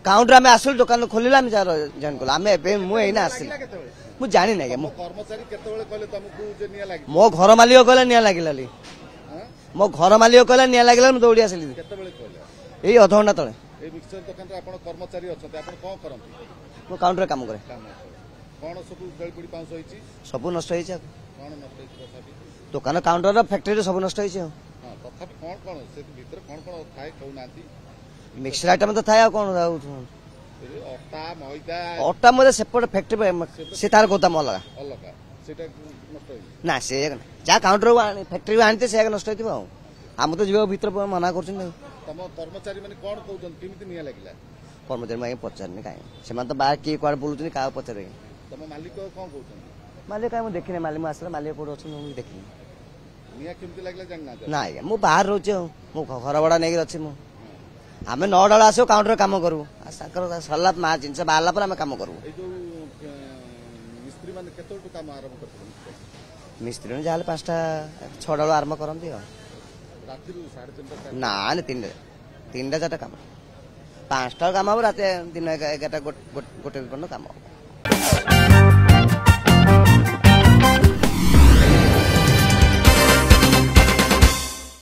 counter आम आसल दुकान खोल जॉइन कल आम मुझे आसिल मुझे जानी ना मो घर मालिक कहला निया लगे मो घर मालिक कहला निया लगे मुझे दौड़ी आसिली यही अध घंटा तले मो काउंटर काम करे सब नष्ट दुकान काउंटर फैक्ट्री सब नष्ट मिक्सर आइटम तो था कौन अटा मत सेपट फैक्ट्री से तार गोदाम अलग ना से जहाँ काउंटर फैक्ट्री आनी से नष्ट हो आम तो जीव भर मना कर कर्मचारी पचारे कहीं तो बाहर किए कड़े बुलूँ क्या पचारे मालिक कहीं देखनी मालिक आसला मालिक कौट अच्छे देखनी ना आज्ञा मुझे बाहर रोचे घर भड़ा नहीं अच्छी मुझे आम 9 टा आस काउंटर काम करूँ सरला जिन बाहर पर आम कम करूँ मिस्त्री जहाँ 5टा 6टा आरंभ करती ना 3टा 4टा कम 5टा कम हम रात दिन 11टा गोटे काम